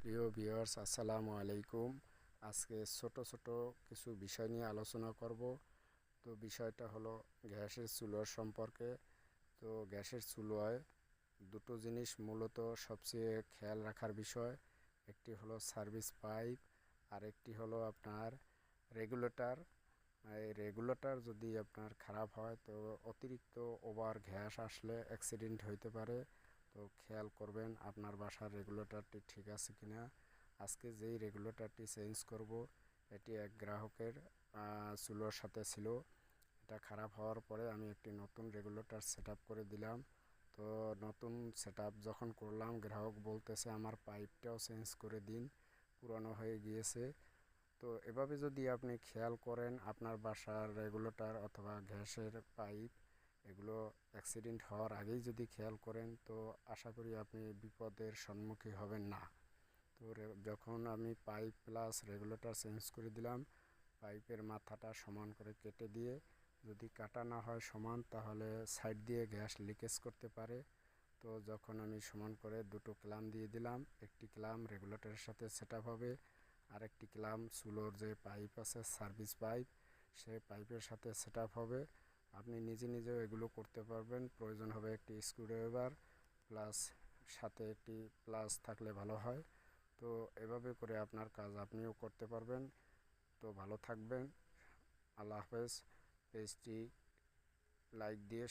প্রিয় ভিউয়ার্স, আসসালামু আলাইকুম। আজকে ছোট ছোট কিছু বিষয় নিয়ে আলোচনা করব। তো বিষয়টা হলো গ্যাসের চুলার সম্পর্কে। তো গ্যাসের চুলায় দুটো জিনিস মূলত সবচেয়ে খেয়াল রাখার বিষয়। একটি হলো সার্ভিস পাইপ, আর একটি হলো আপনার রেগুলেটর। এই রেগুলেটর যদি আপনার খারাপ হয় তো অতিরিক্ত ওভার গ্যাস আসলে অ্যাক্সিডেন্ট হইতে পারে। তো খেয়াল করবেন আপনার বাসার রেগুলেটরটি ঠিক আছে কিনা। আজকে যেই রেগুলেটরটি চেঞ্জ করব, এটি এক গ্রাহকের চুলোর সাথে ছিল। এটা খারাপ হওয়ার পরে আমি একটি নতুন রেগুলেটর সেট করে দিলাম। তো নতুন সেট যখন করলাম, গ্রাহক বলতেছে আমার পাইপটাও চেঞ্জ করে দিন, পুরানো হয়ে গিয়েছে। তো এভাবে যদি আপনি খেয়াল করেন আপনার বাসার রেগুলেটর অথবা গ্যাসের পাইপ, এগুলো অ্যাক্সিডেন্ট হওয়ার আগেই যদি খেয়াল করেন, তো আশা করি আপনি বিপদের সম্মুখীন হবেন না। তো যখন আমি পাইপ প্লাস রেগুলেটর চেঞ্জ করে দিলাম, পাইপের মাথাটা সমান করে কেটে দিয়ে, যদি কাটা না হয় সমান, তাহলে সাইড দিয়ে গ্যাস লিকেজ করতে পারে। তো যখন আমি সমান করে দুটো ক্লাম দিয়ে দিলাম, একটি ক্লাম রেগুলেটরের সাথে সেট হবে, আরেকটি ক্লাম চুলোর যে পাইপ আছে সার্ভিস পাইপ, সেই পাইপের সাথে সেট হবে। আপনি নিজে নিজেও এগুলো করতে পারবেন। প্রয়োজন হবে একটি স্ক্রুড্রাইভার প্লাস সাথে একটি প্লাস থাকলে ভালো হয়। তো এভাবে করে আপনার কাজ আপনিও করতে পারবেন। তো ভালো থাকবেন। আল্লাহ হাফেজ। পেজটি লাইক দিয়ে